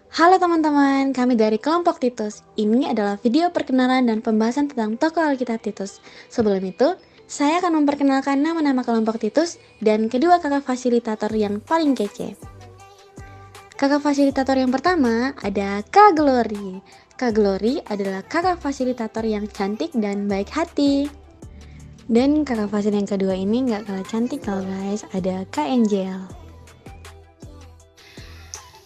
Halo teman-teman, kami dari kelompok Titus. Ini adalah video perkenalan dan pembahasan tentang tokoh Alkitab Titus. Sebelum itu, saya akan memperkenalkan nama-nama kelompok Titus dan kedua kakak fasilitator yang paling kece. Kakak fasilitator yang pertama ada Kak Glory. Kak Glory adalah kakak fasilitator yang cantik dan baik hati. Dan kakak fasil yang kedua ini gak kalah cantik loh guys, ada Kak Angel.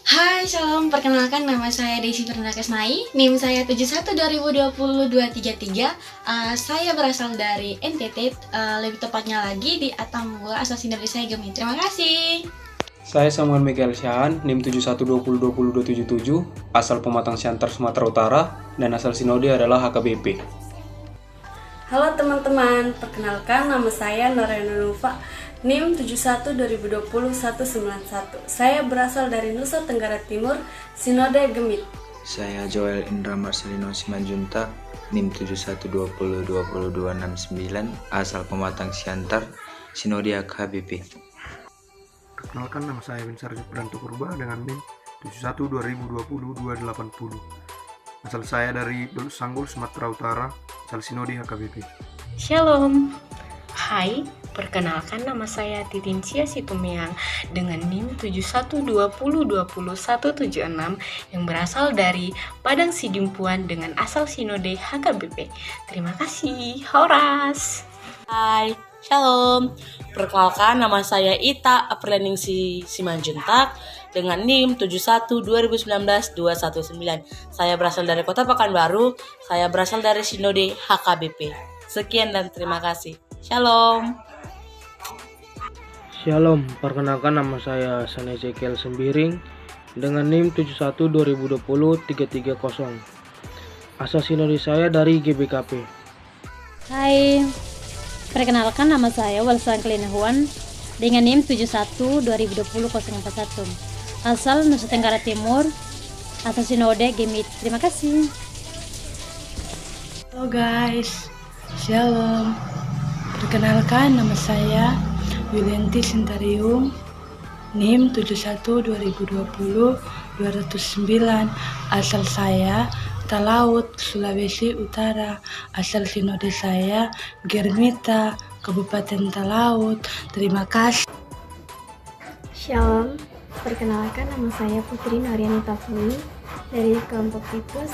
Hai, shalom. Perkenalkan nama saya Desi Fernanda Kesnai. NIM saya 71200233. Saya berasal dari NTT, lebih tepatnya lagi di Atambua, asal Sindari saya Gemi. Terima kasih. Saya Samuel Miguel Syahan, NIM 71202027, asal Pematang Siantar, Sumatera Utara, dan asal Sinode adalah HKBP. Halo teman-teman, perkenalkan nama saya Norena Nufa, NIM 71202191. Saya berasal dari Nusa Tenggara Timur, Sinode Gemit. Saya Joel Indra Marcelino Simanjuntak, NIM 7120202269, asal Pematang Siantar, Sinode HKBP. Perkenalkan, nama saya Winsar Jupranto Purba dengan NIM 7120202280. Asal saya dari Belus Sanggul, Sumatera Utara, asal Sinode HKBP. Shalom. Hai, perkenalkan nama saya Titin Cia Situmiang dengan NIM 7120202176 yang berasal dari Padang Sidimpuan dengan asal Sinode HKBP. Terima kasih, Horas. Hai, shalom. Perkenalkan nama saya Ita Aprileningsi Simanjuntak dengan NIM 7120192119. Saya berasal dari Kota Pekanbaru. Saya berasal dari Sinode HKBP. Sekian dan terima kasih. Shalom. Shalom, perkenalkan nama saya San Ezekiel Sembiring dengan NIM 71200330. Asal Sinode saya dari GBKP. Hai, perkenalkan nama saya Walsan Klenahuan dengan NIM 71202041. Asal Nusa Tenggara Timur, asal Sinode Gemit. Terima kasih. Halo guys, shalom. Perkenalkan nama saya Yulianti Sintarium, NIM 712020-209. Asal saya Talaut, Sulawesi Utara. Asal Sinode saya Germita, Kabupaten Talaut. Terima kasih. Shalom, perkenalkan nama saya Putri Narianita Fuli dari kelompok Titus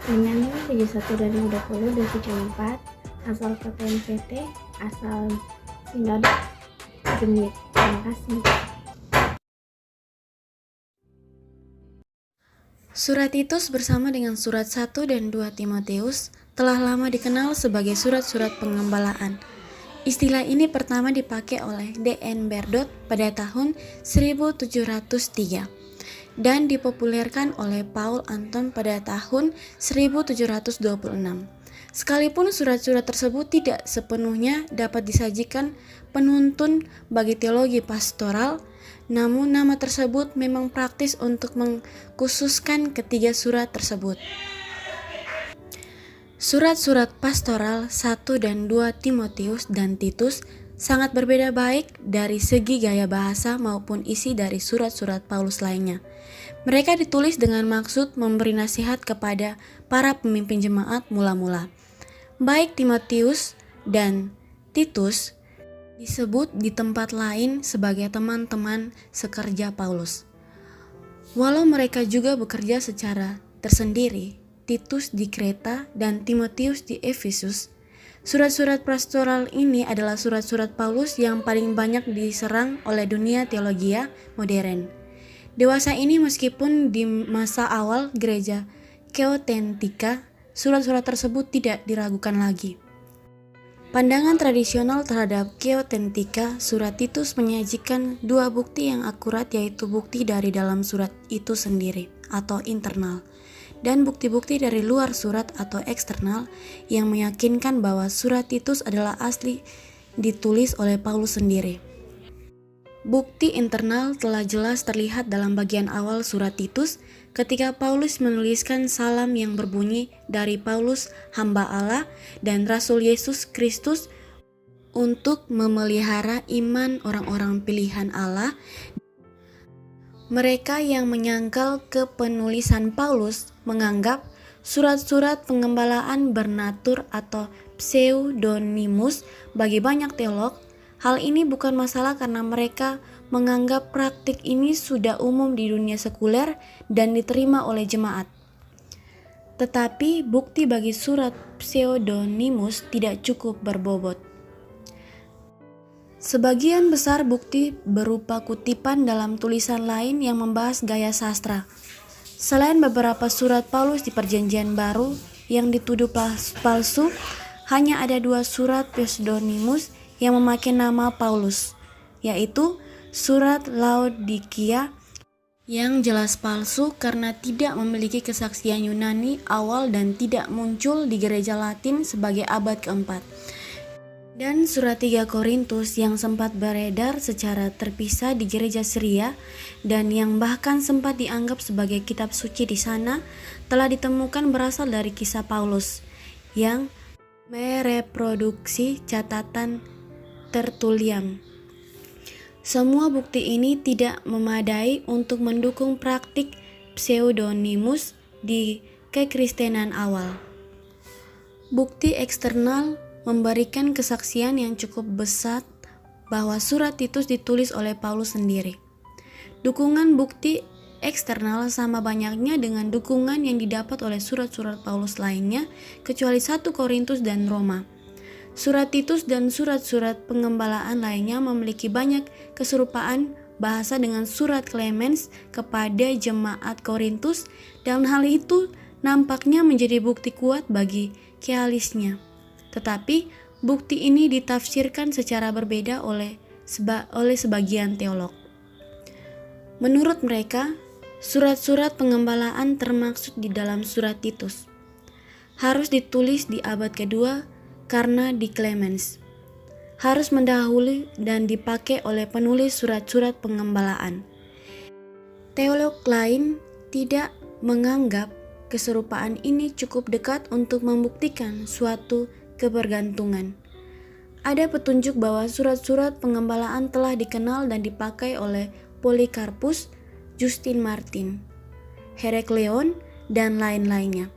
dengan NIM 7120-274, asal Kota NTT, asal Sinode Gemit. Terima kasih. Surat Titus bersama dengan surat 1 dan 2 Timotius telah lama dikenal sebagai surat-surat pengembalaan. Istilah ini pertama dipakai oleh D.N. Berdot pada tahun 1703 dan dipopulerkan oleh Paul Anton pada tahun 1726. Sekalipun surat-surat tersebut tidak sepenuhnya dapat disajikan penuntun bagi teologi pastoral, namun nama tersebut memang praktis untuk mengkhususkan ketiga surat tersebut. Surat-surat pastoral 1 dan 2 Timotius dan Titus sangat berbeda baik dari segi gaya bahasa maupun isi dari surat-surat Paulus lainnya. Mereka ditulis dengan maksud memberi nasihat kepada para pemimpin jemaat mula-mula. Baik Timotius dan Titus disebut di tempat lain sebagai teman-teman sekerja Paulus. Walau mereka juga bekerja secara tersendiri, Titus di Kreta dan Timotius di Efesus, surat-surat pastoral ini adalah surat-surat Paulus yang paling banyak diserang oleh dunia teologia modern. Dewasa ini meskipun di masa awal gereja Keotentika, surat-surat tersebut tidak diragukan lagi. Pandangan tradisional terhadap Keotentika, surat Titus menyajikan dua bukti yang akurat, yaitu bukti dari dalam surat itu sendiri atau internal, dan bukti-bukti dari luar surat atau eksternal yang meyakinkan bahwa surat Titus adalah asli ditulis oleh Paulus sendiri. Bukti internal telah jelas terlihat dalam bagian awal surat Titus ketika Paulus menuliskan salam yang berbunyi, dari Paulus, hamba Allah dan Rasul Yesus Kristus, untuk memelihara iman orang-orang pilihan Allah Mereka yang menyangkal kepenulisan Paulus menganggap surat-surat pengembalaan bernatur atau pseudonimus bagi banyak teolog. Hal ini bukan masalah karena mereka menganggap praktik ini sudah umum di dunia sekuler dan diterima oleh jemaat. Tetapi bukti bagi surat pseudonimus tidak cukup berbobot. Sebagian besar bukti berupa kutipan dalam tulisan lain yang membahas gaya sastra. Selain beberapa surat Paulus di Perjanjian Baru yang dituduh palsu, hanya ada 2 surat pseudonimus yang memakai nama Paulus, yaitu surat Laodikia yang jelas palsu karena tidak memiliki kesaksian Yunani awal dan tidak muncul di gereja Latin sebagai abad keempat. Dan surat 3 Korintus yang sempat beredar secara terpisah di gereja Syria dan yang bahkan sempat dianggap sebagai kitab suci di sana telah ditemukan berasal dari kisah Paulus yang mereproduksi catatan Tertullian. Semua bukti ini tidak memadai untuk mendukung praktik pseudonimus di kekristenan awal. Bukti eksternal memberikan kesaksian yang cukup besar bahwa surat Titus ditulis oleh Paulus sendiri. Dukungan bukti eksternal sama banyaknya dengan dukungan yang didapat oleh surat-surat Paulus lainnya, kecuali 1 Korintus dan Roma. Surat Titus dan surat-surat pengembalaan lainnya memiliki banyak keserupaan bahasa dengan surat Clemens kepada jemaat Korintus, dan hal itu nampaknya menjadi bukti kuat bagi kealisnya. Tetapi bukti ini ditafsirkan secara berbeda oleh sebagian teolog. Menurut mereka, surat-surat pengembalaan termaksud di dalam surat Titus harus ditulis di abad kedua karena di Clemens harus mendahului dan dipakai oleh penulis surat-surat pengembalaan. Teolog lain tidak menganggap keserupaan ini cukup dekat untuk membuktikan suatu kebergantungan. Ada petunjuk bahwa surat-surat pengembalaan telah dikenal dan dipakai oleh Polycarpus, Justin Martin, Herakleon, dan lain-lainnya.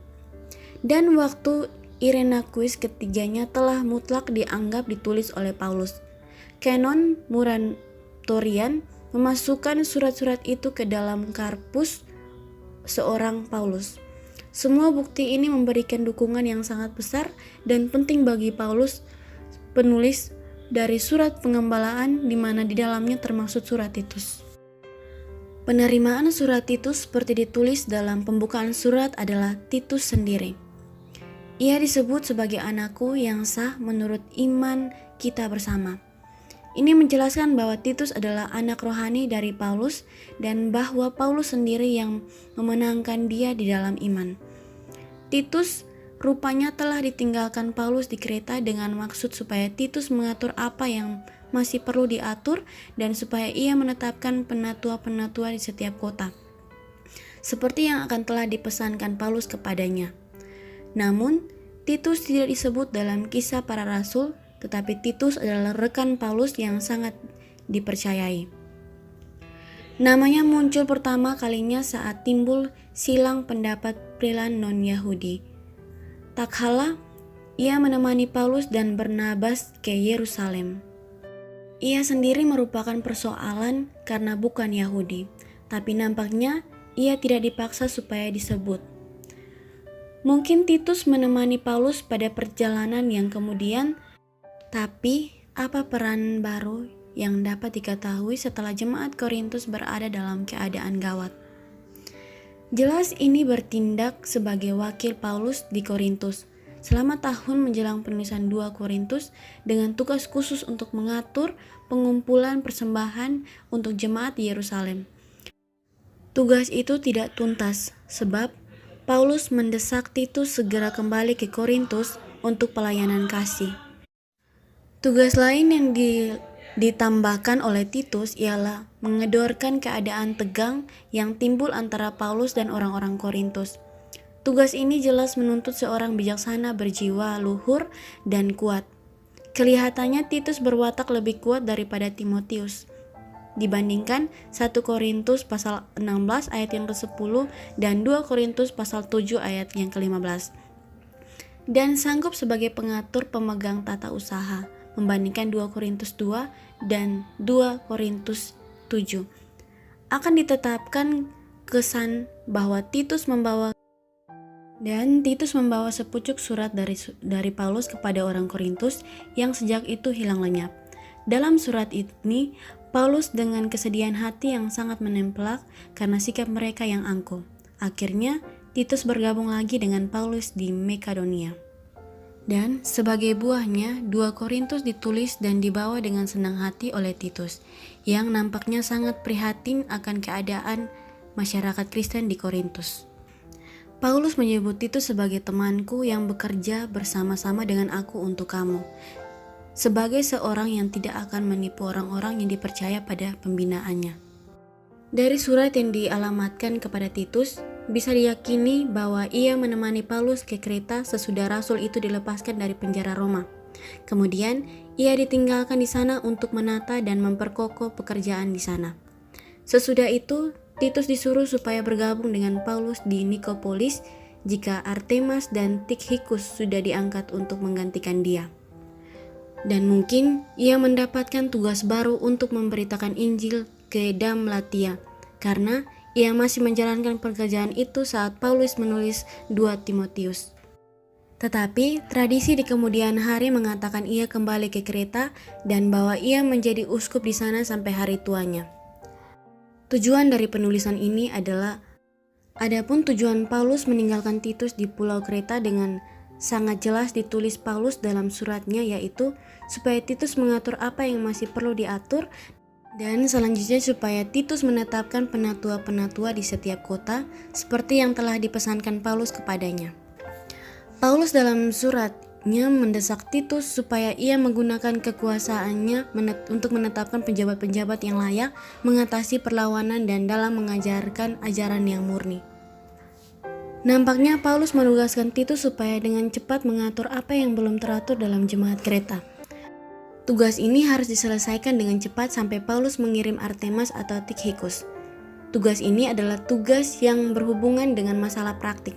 Dan waktu Irenaeus ketiganya telah mutlak dianggap ditulis oleh Paulus. Canon Muratorian memasukkan surat-surat itu ke dalam karpus seorang Paulus. Semua bukti ini memberikan dukungan yang sangat besar dan penting bagi Paulus, penulis dari surat pengembalaan di mana di dalamnya termaksud surat Titus. Penerimaan surat Titus seperti ditulis dalam pembukaan surat adalah Titus sendiri. Ia disebut sebagai anakku yang sah menurut iman kita bersama. Ini menjelaskan bahwa Titus adalah anak rohani dari Paulus dan bahwa Paulus sendiri yang memenangkan dia di dalam iman. Titus rupanya telah ditinggalkan Paulus di Kreta dengan maksud supaya Titus mengatur apa yang masih perlu diatur dan supaya ia menetapkan penatua-penatua di setiap kota, seperti yang akan telah dipesankan Paulus kepadanya. Namun, Titus tidak disebut dalam Kisah Para Rasul, tetapi Titus adalah rekan Paulus yang sangat dipercayai. Namanya muncul pertama kalinya saat timbul silang pendapat Prilan non-Yahudi. Tak kalah, ia menemani Paulus dan Barnabas ke Yerusalem. Ia sendiri merupakan persoalan karena bukan Yahudi, tapi nampaknya ia tidak dipaksa supaya disebut. Mungkin Titus menemani Paulus pada perjalanan yang kemudian, tapi apa peran baru yang dapat diketahui setelah jemaat Korintus berada dalam keadaan gawat? Jelas ini bertindak sebagai wakil Paulus di Korintus selama tahun menjelang penulisan 2 Korintus dengan tugas khusus untuk mengatur pengumpulan persembahan untuk jemaat di Yerusalem. Tugas itu tidak tuntas sebab Paulus mendesak Titus segera kembali ke Korintus untuk pelayanan kasih. Tugas lain yang ditambahkan oleh Titus ialah mengedorkan keadaan tegang yang timbul antara Paulus dan orang-orang Korintus. Tugas ini jelas menuntut seorang bijaksana berjiwa luhur dan kuat. Kelihatannya Titus berwatak lebih kuat daripada Timotius. dibandingkan 1 Korintus pasal 16 ayat yang ke-10 dan 2 Korintus pasal 7 ayat yang ke-15. Dan sanggup sebagai pengatur pemegang tata usaha membandingkan 2 Korintus 2 dan 2 Korintus 7. Akan ditetapkan kesan bahwa Titus membawa sepucuk surat dari Paulus kepada orang Korintus yang sejak itu hilang lenyap. Dalam surat ini, Paulus dengan kesedihan hati yang sangat menempelak karena sikap mereka yang angkuh. Akhirnya, Titus bergabung lagi dengan Paulus di Makedonia. Dan sebagai buahnya, 2 Korintus ditulis dan dibawa dengan senang hati oleh Titus, yang nampaknya sangat prihatin akan keadaan masyarakat Kristen di Korintus. Paulus menyebut Titus sebagai temanku yang bekerja bersama-sama dengan aku untuk kamu, sebagai seorang yang tidak akan menipu orang-orang yang dipercaya pada pembinaannya. Dari surat yang dialamatkan kepada Titus, bisa diyakini bahwa ia menemani Paulus ke Kreta sesudah rasul itu dilepaskan dari penjara Roma. Kemudian, ia ditinggalkan di sana untuk menata dan memperkokoh pekerjaan di sana. Sesudah itu, Titus disuruh supaya bergabung dengan Paulus di Nikopolis jika Artemas dan Tikhikus sudah diangkat untuk menggantikan dia. Dan mungkin ia mendapatkan tugas baru untuk memberitakan Injil ke Damlatia, karena ia masih menjalankan pekerjaan itu saat Paulus menulis 2 Timotius. Tetapi tradisi di kemudian hari mengatakan ia kembali ke Kreta dan bahwa ia menjadi uskup di sana sampai hari tuanya. Tujuan dari penulisan ini adalah, adapun tujuan Paulus meninggalkan Titus di Pulau Kreta dengan sangat jelas ditulis Paulus dalam suratnya, yaitu supaya Titus mengatur apa yang masih perlu diatur, dan selanjutnya supaya Titus menetapkan penatua-penatua di setiap kota seperti yang telah dipesankan Paulus kepadanya. Paulus dalam suratnya mendesak Titus supaya ia menggunakan kekuasaannya untuk menetapkan penjabat-penjabat yang layak mengatasi perlawanan dan dalam mengajarkan ajaran yang murni. Nampaknya Paulus menugaskan Titus supaya dengan cepat mengatur apa yang belum teratur dalam jemaat Kreta. Tugas ini harus diselesaikan dengan cepat sampai Paulus mengirim Artemas atau Tikhikus. Tugas ini adalah tugas yang berhubungan dengan masalah praktik.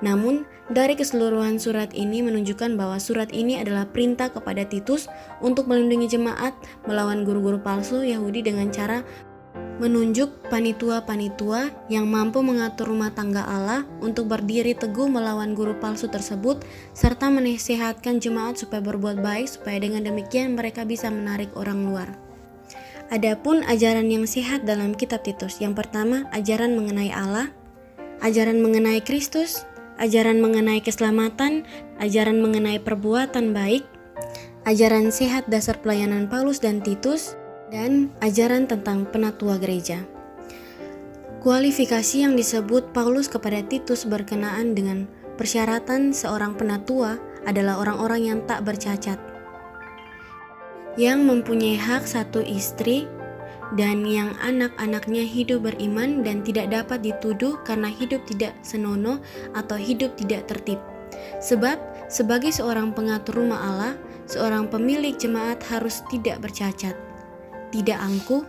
Namun, dari keseluruhan surat ini menunjukkan bahwa surat ini adalah perintah kepada Titus untuk melindungi jemaat melawan guru-guru palsu Yahudi dengan cara menunjuk panitua-panitua yang mampu mengatur rumah tangga Allah untuk berdiri teguh melawan guru palsu tersebut, serta menasihatkan jemaat supaya berbuat baik, supaya dengan demikian mereka bisa menarik orang luar. Adapun ajaran yang sehat dalam kitab Titus, yang pertama ajaran mengenai Allah, ajaran mengenai Kristus, ajaran mengenai keselamatan, ajaran mengenai perbuatan baik, ajaran sehat dasar pelayanan Paulus dan Titus, dan ajaran tentang penatua gereja. Kualifikasi yang disebut Paulus kepada Titus berkenaan dengan persyaratan seorang penatua adalah orang-orang yang tak bercacat, yang mempunyai hak satu istri, dan yang anak-anaknya hidup beriman dan tidak dapat dituduh karena hidup tidak senonoh atau hidup tidak tertib. Sebab sebagai seorang pengatur rumah Allah, seorang pemilik jemaat harus tidak bercacat, tidak angkuh,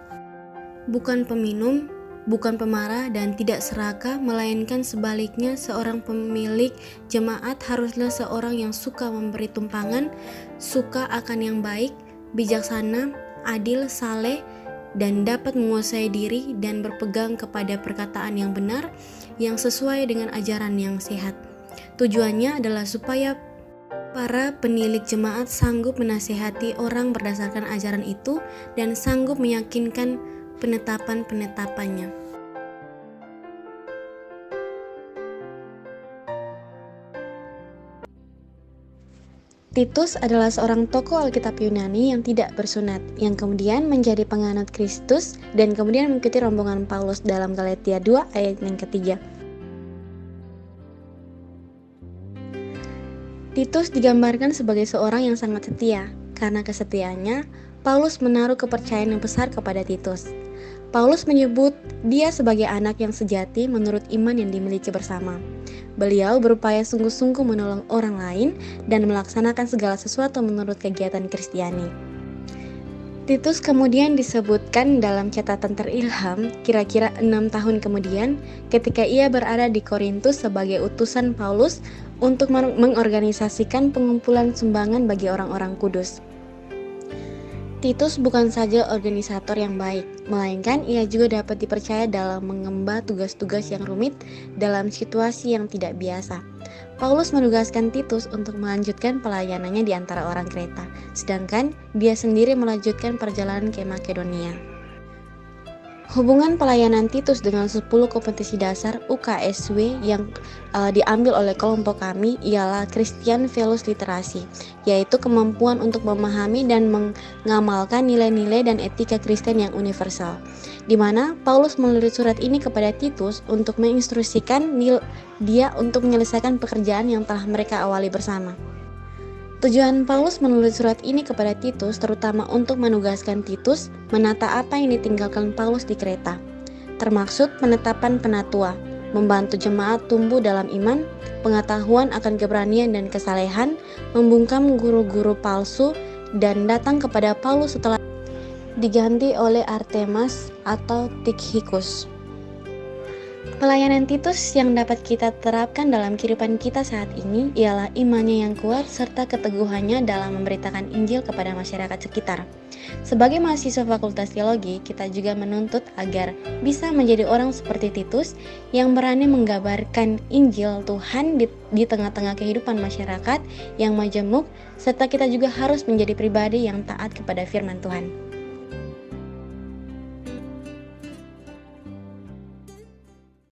bukan peminum, bukan pemarah, dan tidak serakah, melainkan sebaliknya seorang pemilik jemaat haruslah seorang yang suka memberi tumpangan, suka akan yang baik, bijaksana, adil, saleh, dan dapat menguasai diri dan berpegang kepada perkataan yang benar yang sesuai dengan ajaran yang sehat. Tujuannya adalah supaya para penilik jemaat sanggup menasihati orang berdasarkan ajaran itu dan sanggup meyakinkan penetapan-penetapannya. Titus adalah seorang tokoh Alkitab Yunani yang tidak bersunat, yang kemudian menjadi penganut Kristus dan kemudian mengikuti rombongan Paulus dalam Galatia 2 ayat yang ketiga. Titus digambarkan sebagai seorang yang sangat setia. Karena kesetiaannya, Paulus menaruh kepercayaan yang besar kepada Titus. Paulus menyebut dia sebagai anak yang sejati menurut iman yang dimiliki bersama. Beliau berupaya sungguh-sungguh menolong orang lain dan melaksanakan segala sesuatu menurut kegiatan Kristiani. Titus kemudian disebutkan dalam catatan terilham kira-kira 6 tahun kemudian ketika ia berada di Korintus sebagai utusan Paulus untuk mengorganisasikan pengumpulan sumbangan bagi orang-orang kudus. Titus bukan saja organisator yang baik, melainkan ia juga dapat dipercaya dalam mengemban tugas-tugas yang rumit dalam situasi yang tidak biasa. Paulus menugaskan Titus untuk melanjutkan pelayanannya di antara orang Kreta, sedangkan dia sendiri melanjutkan perjalanan ke Makedonia. Hubungan pelayanan Titus dengan 10 kompetisi dasar UKSW yang diambil oleh kelompok kami ialah Christian Values Literasi, yaitu kemampuan untuk memahami dan mengamalkan nilai-nilai dan etika Kristen yang universal, di mana Paulus menulis surat ini kepada Titus untuk menginstruksikan dia untuk menyelesaikan pekerjaan yang telah mereka awali bersama. Tujuan Paulus menulis surat ini kepada Titus terutama untuk menugaskan Titus menata apa yang ditinggalkan Paulus di Kreta, termaksud penetapan penatua, membantu jemaat tumbuh dalam iman, pengetahuan akan keberanian dan kesalehan, membungkam guru-guru palsu, dan datang kepada Paulus setelah diganti oleh Artemas atau Tikhikus. Pelayanan Titus yang dapat kita terapkan dalam kehidupan kita saat ini ialah imannya yang kuat serta keteguhannya dalam memberitakan Injil kepada masyarakat sekitar. Sebagai mahasiswa Fakultas Teologi, kita juga menuntut agar bisa menjadi orang seperti Titus yang berani menggambarkan Injil Tuhan di tengah-tengah kehidupan masyarakat yang majemuk, serta kita juga harus menjadi pribadi yang taat kepada firman Tuhan.